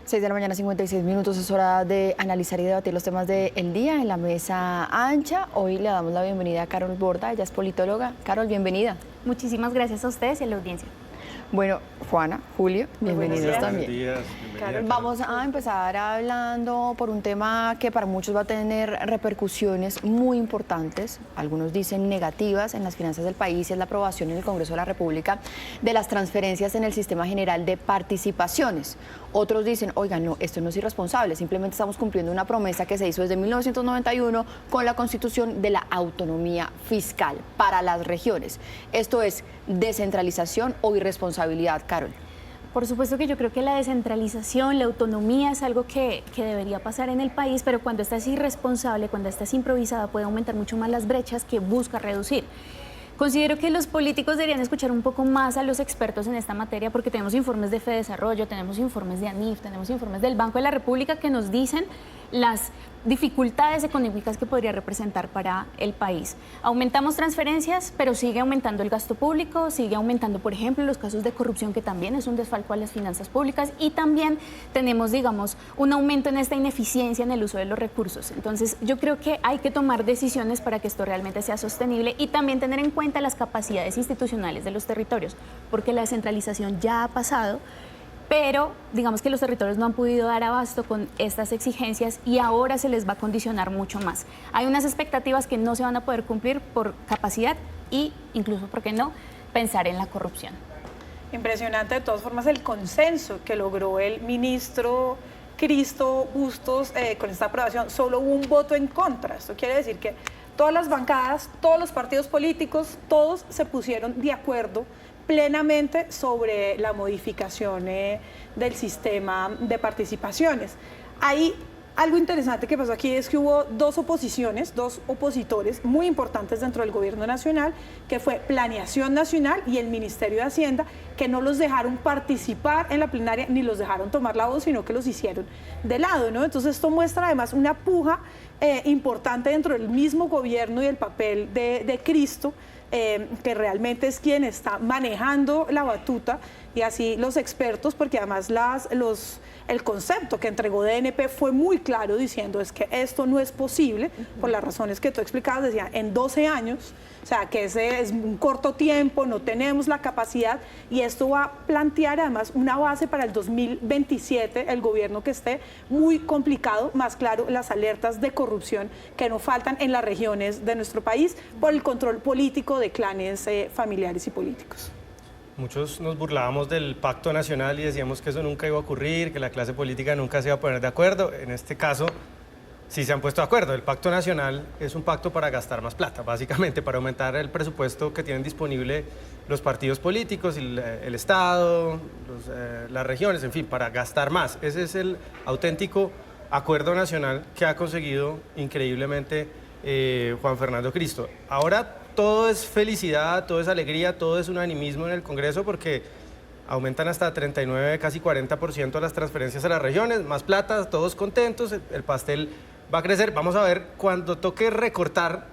6 de la mañana, 56 minutos, es hora de analizar y debatir los temas del día en la mesa ancha. Hoy le damos la bienvenida a Carol Borda, ella es politóloga. Carol, bienvenida. Muchísimas gracias a ustedes y a la audiencia. Bueno, Juana, Julio, bienvenidos también. Buenos días. Vamos a empezar hablando por un tema que para muchos va a tener repercusiones muy importantes, algunos dicen negativas en las finanzas del país, y es la aprobación en el Congreso de la República de las transferencias en el Sistema General de Participaciones. Otros dicen, oigan, no, esto no es irresponsable, simplemente estamos cumpliendo una promesa que se hizo desde 1991 con la Constitución de la autonomía fiscal para las regiones. Esto es descentralización o irresponsabilidad, Carol. Por supuesto que yo creo que la descentralización, la autonomía es algo que debería pasar en el país, pero cuando esta es irresponsable, cuando esta es improvisada, puede aumentar mucho más las brechas que busca reducir. Considero que los políticos deberían escuchar un poco más a los expertos en esta materia, porque tenemos informes de FEDesarrollo, tenemos informes de ANIF, tenemos informes del Banco de la República que nos dicen las dificultades económicas que podría representar para el país. Aumentamos transferencias, pero sigue aumentando el gasto público, sigue aumentando, por ejemplo, los casos de corrupción, que también es un desfalco a las finanzas públicas, y también tenemos, digamos, un aumento en esta ineficiencia en el uso de los recursos. Entonces, yo creo que hay que tomar decisiones para que esto realmente sea sostenible y también tener en cuenta las capacidades institucionales de los territorios, porque la descentralización ya ha pasado, pero digamos que los territorios no han podido dar abasto con estas exigencias y ahora se les va a condicionar mucho más. Hay unas expectativas que no se van a poder cumplir por capacidad y incluso, ¿por qué no?, pensar en la corrupción. Impresionante de todas formas el consenso que logró el ministro Cristo Bustos con esta aprobación. Solo hubo un voto en contra. Esto quiere decir que todas las bancadas, todos los partidos políticos, todos se pusieron de acuerdo plenamente sobre la modificación del sistema de participaciones. Hay algo interesante que pasó aquí, es que hubo dos opositores muy importantes dentro del gobierno nacional, que fue Planeación Nacional y el Ministerio de Hacienda, que no los dejaron participar en la plenaria ni los dejaron tomar la voz, sino que los hicieron de lado, ¿no? Entonces esto muestra además una puja importante dentro del mismo gobierno y el papel de Cristo, que realmente es quien está manejando la batuta, y así los expertos, porque además el concepto que entregó DNP fue muy claro, diciendo es que esto no es posible, por las razones que tú explicabas, decía, en 12 años, o sea, que ese es un corto tiempo, no tenemos la capacidad, y esto va a plantear además una base para el 2027, el gobierno que esté muy complicado, más claro, las alertas de corrupción que no faltan en las regiones de nuestro país por el control político de clanes familiares y políticos. Muchos nos burlábamos del pacto nacional y decíamos que eso nunca iba a ocurrir, que la clase política nunca se iba a poner de acuerdo. En este caso, sí se han puesto de acuerdo. El pacto nacional es un pacto para gastar más plata, básicamente, para aumentar el presupuesto que tienen disponible los partidos políticos, el Estado, las regiones, en fin, para gastar más. Ese es el auténtico acuerdo nacional que ha conseguido increíblemente Juan Fernando Cristo. Ahora todo es felicidad, todo es alegría, todo es unanimismo en el Congreso, porque aumentan hasta 39, casi 40% las transferencias a las regiones, más plata, todos contentos, el pastel va a crecer. Vamos a ver cuando toque recortar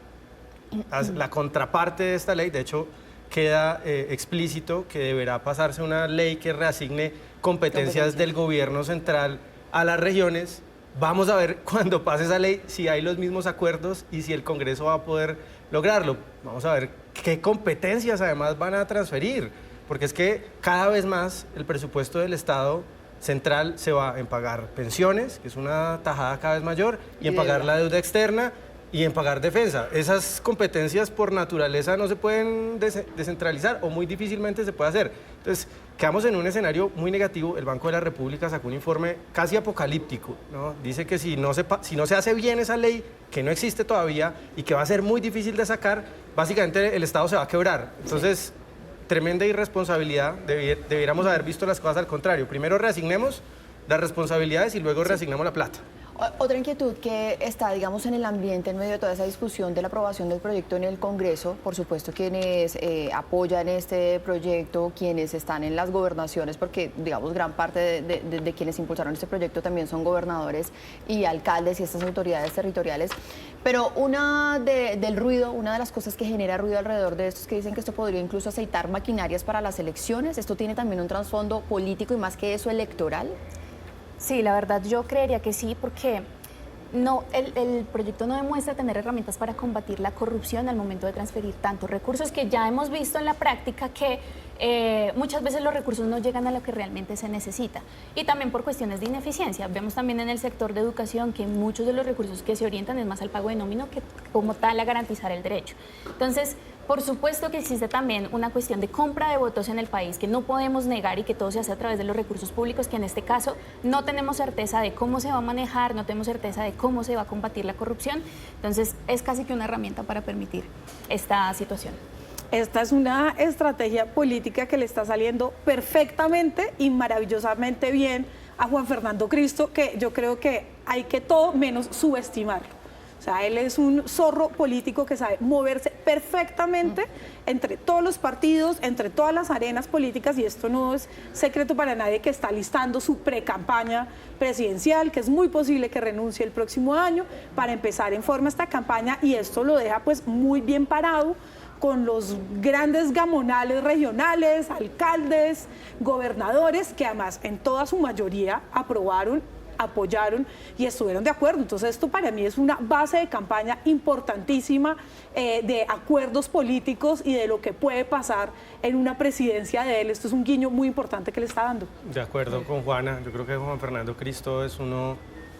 la contraparte de esta ley. De hecho, queda explícito que deberá pasarse una ley que reasigne competencias del gobierno central a las regiones. Vamos a ver cuando pase esa ley si hay los mismos acuerdos y si el Congreso va a poder lograrlo. Vamos a ver qué competencias además van a transferir, porque es que cada vez más el presupuesto del Estado central se va en pagar pensiones, que es una tajada cada vez mayor, y en pagar la deuda externa y en pagar defensa. Esas competencias por naturaleza no se pueden descentralizar o muy difícilmente se puede hacer. Entonces, quedamos en un escenario muy negativo. El Banco de la República sacó un informe casi apocalíptico, ¿no? Dice que si no se hace bien esa ley, que no existe todavía y que va a ser muy difícil de sacar, básicamente el Estado se va a quebrar. Entonces, tremenda irresponsabilidad. Debiéramos haber visto las cosas al contrario. Primero reasignemos las responsabilidades y luego reasignamos la plata. Otra inquietud que está, digamos, en el ambiente en medio de toda esa discusión de la aprobación del proyecto en el Congreso, por supuesto quienes apoyan este proyecto, quienes están en las gobernaciones, porque, digamos, gran parte de quienes impulsaron este proyecto también son gobernadores y alcaldes y estas autoridades territoriales, pero del ruido, una de las cosas que genera ruido alrededor de esto es que dicen que esto podría incluso aceitar maquinarias para las elecciones. ¿Esto tiene también un trasfondo político y más que eso electoral? Sí, la verdad yo creería que sí, porque no, el proyecto no demuestra tener herramientas para combatir la corrupción al momento de transferir tantos recursos, que ya hemos visto en la práctica que muchas veces los recursos no llegan a lo que realmente se necesita. Y también por cuestiones de ineficiencia. Vemos también en el sector de educación que muchos de los recursos que se orientan es más al pago de nómina que como tal a garantizar el derecho. Entonces, por supuesto que existe también una cuestión de compra de votos en el país que no podemos negar y que todo se hace a través de los recursos públicos, que en este caso no tenemos certeza de cómo se va a manejar, no tenemos certeza de cómo se va a combatir la corrupción. Entonces, es casi que una herramienta para permitir esta situación. Esta es una estrategia política que le está saliendo perfectamente y maravillosamente bien a Juan Fernando Cristo, que yo creo que hay que todo menos subestimarlo. O sea, él es un zorro político que sabe moverse perfectamente entre todos los partidos, entre todas las arenas políticas, y esto no es secreto para nadie que está listando su precampaña presidencial, que es muy posible que renuncie el próximo año para empezar en forma esta campaña, y esto lo deja pues muy bien parado con los grandes gamonales regionales, alcaldes, gobernadores, que además en toda su mayoría apoyaron y estuvieron de acuerdo. Entonces esto para mí es una base de campaña importantísima de acuerdos políticos y de lo que puede pasar en una presidencia de él. Esto es un guiño muy importante que le está dando. De acuerdo con Juana, yo creo que Juan Fernando Cristo es uno,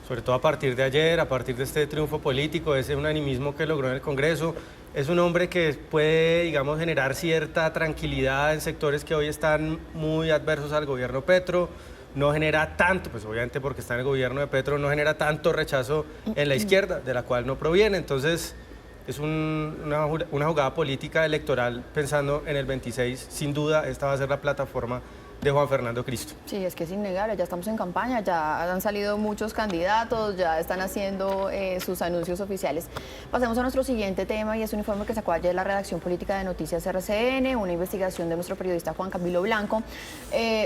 sobre todo a partir de ayer, a partir de este triunfo político, ese unanimismo que logró en el Congreso, es un hombre que puede, digamos, generar cierta tranquilidad en sectores que hoy están muy adversos al gobierno Petro. No genera tanto, pues obviamente porque está en el gobierno de Petro, no genera tanto rechazo en la izquierda, de la cual no proviene. Entonces, es una jugada política electoral pensando en el 26. Sin duda, esta va a ser la plataforma de Juan Fernando Cristo. Sí, es que es innegable, ya estamos en campaña, ya han salido muchos candidatos, ya están haciendo sus anuncios oficiales. Pasemos a nuestro siguiente tema, y es un informe que sacó ayer la redacción política de Noticias RCN, una investigación de nuestro periodista Juan Camilo Blanco,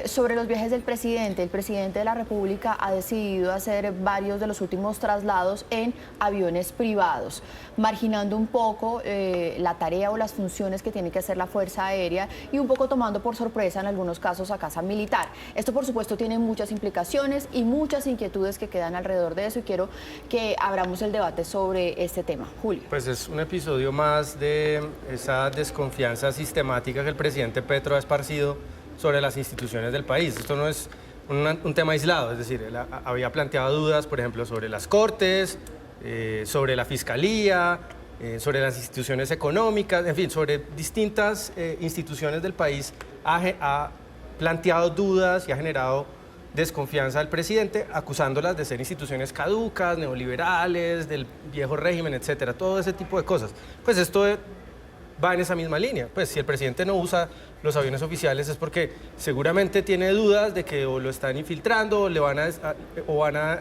sobre los viajes del presidente. El presidente de la República ha decidido hacer varios de los últimos traslados en aviones privados, marginando un poco la tarea o las funciones que tiene que hacer la Fuerza Aérea, y un poco tomando por sorpresa en algunos casos a casa militar. Esto, por supuesto, tiene muchas implicaciones y muchas inquietudes que quedan alrededor de eso, y quiero que abramos el debate sobre este tema. Julio. Pues es un episodio más de esa desconfianza sistemática que el presidente Petro ha esparcido sobre las instituciones del país. Esto no es un tema aislado, es decir, él había planteado dudas, por ejemplo, sobre las Cortes, sobre la Fiscalía, sobre las instituciones económicas, en fin, sobre distintas instituciones del país. Ha planteado dudas y ha generado desconfianza al presidente, acusándolas de ser instituciones caducas, neoliberales, del viejo régimen, etcétera, todo ese tipo de cosas. Pues esto va en esa misma línea. Pues si el presidente no usa los aviones oficiales es porque seguramente tiene dudas de que o lo están infiltrando o van a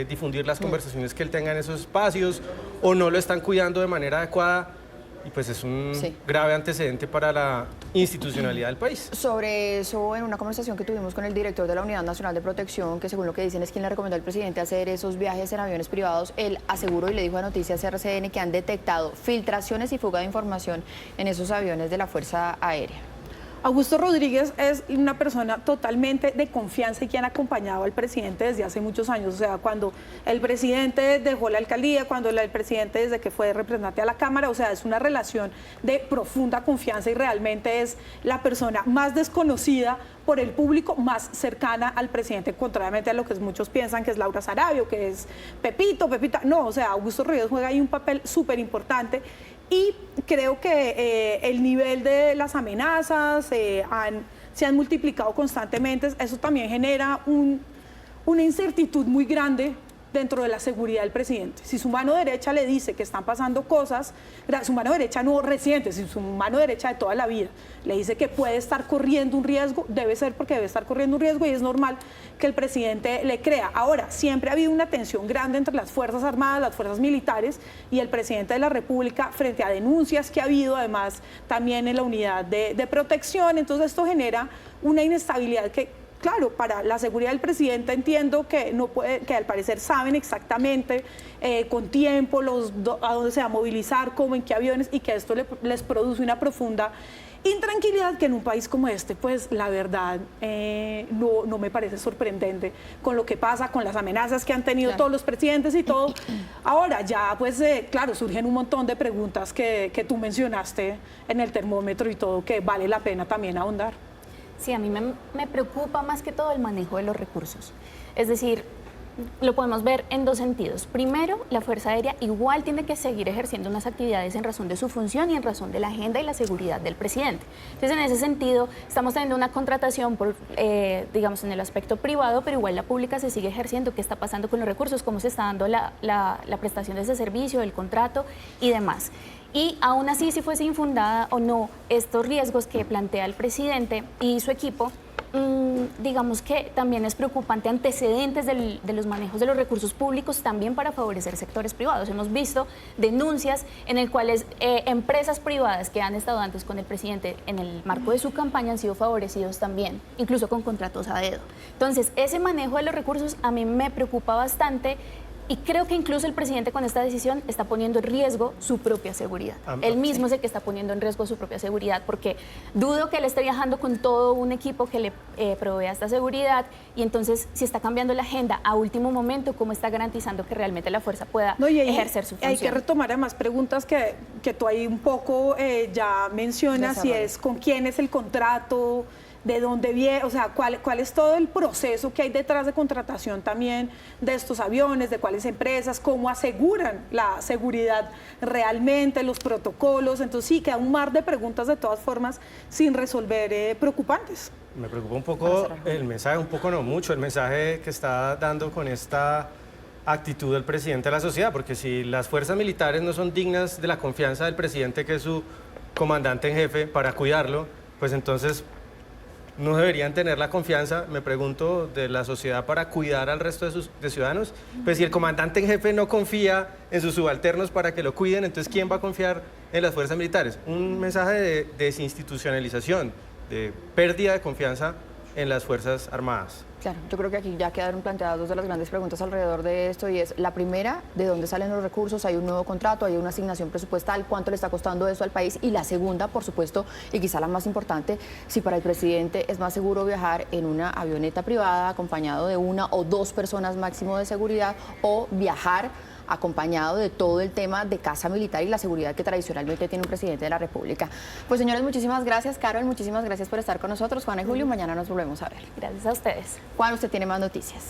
difundir las conversaciones que él tenga en esos espacios, o no lo están cuidando de manera adecuada. Y pues es un grave antecedente para la institucionalidad del país. Sobre eso, en una conversación que tuvimos con el director de la Unidad Nacional de Protección, que según lo que dicen es quien le recomendó al presidente hacer esos viajes en aviones privados, él aseguró y le dijo a Noticias RCN que han detectado filtraciones y fuga de información en esos aviones de la Fuerza Aérea. Augusto Rodríguez es una persona totalmente de confianza y quien ha acompañado al presidente desde hace muchos años. O sea, cuando el presidente dejó la alcaldía, cuando el presidente desde que fue representante a la Cámara, o sea, es una relación de profunda confianza, y realmente es la persona más desconocida por el público, más cercana al presidente, contrariamente a lo que muchos piensan que es Laura Sarabia, que es Pepita. No, o sea, Augusto Rodríguez juega ahí un papel súper importante. Y creo que el nivel de las amenazas se han multiplicado constantemente. Eso también genera una incertidumbre muy grande dentro de la seguridad del presidente. Si su mano derecha le dice que están pasando cosas, su mano derecha no reciente, si su mano derecha de toda la vida le dice que puede estar corriendo un riesgo, debe ser porque debe estar corriendo un riesgo, y es normal que el presidente le crea. Ahora, siempre ha habido una tensión grande entre las Fuerzas Armadas, las Fuerzas Militares y el presidente de la República frente a denuncias que ha habido, además también en la unidad de protección. Entonces esto genera una inestabilidad que, claro, para la seguridad del presidente entiendo que que al parecer saben exactamente con tiempo a dónde se va a movilizar, cómo, en qué aviones, y que esto les produce una profunda intranquilidad que en un país como este, pues la verdad no me parece sorprendente con lo que pasa, con las amenazas que han tenido todos los presidentes y todo. Ahora ya, pues claro, surgen un montón de preguntas que tú mencionaste en el termómetro y todo, que vale la pena también ahondar. Sí, a mí me preocupa más que todo el manejo de los recursos. Es decir, lo podemos ver en dos sentidos. Primero, la Fuerza Aérea igual tiene que seguir ejerciendo unas actividades en razón de su función y en razón de la agenda y la seguridad del presidente. Entonces, en ese sentido, estamos teniendo una contratación, digamos, en el aspecto privado, pero igual la pública se sigue ejerciendo. ¿Qué está pasando con los recursos? ¿Cómo se está dando la prestación de ese servicio, el contrato y demás? Y aún así, si fuese infundada o no estos riesgos que plantea el presidente y su equipo, digamos que también es preocupante antecedentes de los manejos de los recursos públicos también para favorecer sectores privados. Hemos visto denuncias en las cuales empresas privadas que han estado antes con el presidente en el marco de su campaña han sido favorecidos también, incluso con contratos a dedo. Entonces, ese manejo de los recursos a mí me preocupa bastante. Y creo que incluso el presidente con esta decisión está poniendo en riesgo su propia seguridad. Él mismo es el que está poniendo en riesgo su propia seguridad, porque dudo que él esté viajando con todo un equipo que le provea esta seguridad, y entonces si está cambiando la agenda a último momento, ¿cómo está garantizando que realmente la fuerza pueda ejercer su función? Hay que retomar además preguntas que tú ahí un poco ya mencionas, si es con quién es el contrato, de dónde viene, o sea, cuál es todo el proceso que hay detrás de contratación también de estos aviones, de cuáles empresas, cómo aseguran la seguridad realmente, los protocolos. Entonces sí, queda un mar de preguntas de todas formas sin resolver, preocupantes. Me preocupa un poco el mensaje, un poco no mucho, el mensaje que está dando con esta actitud del presidente a la sociedad, porque si las fuerzas militares no son dignas de la confianza del presidente, que es su comandante en jefe, para cuidarlo, pues entonces no deberían tener la confianza, me pregunto, de la sociedad para cuidar al resto de sus ciudadanos. Pues si el comandante en jefe no confía en sus subalternos para que lo cuiden, entonces ¿quién va a confiar en las fuerzas militares? Un mensaje de desinstitucionalización, de pérdida de confianza en las Fuerzas Armadas. Claro, yo creo que aquí ya quedaron planteadas dos de las grandes preguntas alrededor de esto, y es la primera, ¿de dónde salen los recursos? ¿Hay un nuevo contrato? ¿Hay una asignación presupuestal? ¿Cuánto le está costando eso al país? Y la segunda, por supuesto, y quizá la más importante, si para el presidente es más seguro viajar en una avioneta privada acompañado de una o dos personas máximo de seguridad, o viajar acompañado de todo el tema de casa militar y la seguridad que tradicionalmente tiene un presidente de la República. Pues señores, muchísimas gracias. Carol, muchísimas gracias por estar con nosotros. Juana y Julio, mañana nos volvemos a ver. Gracias a ustedes. Juan, usted tiene más noticias.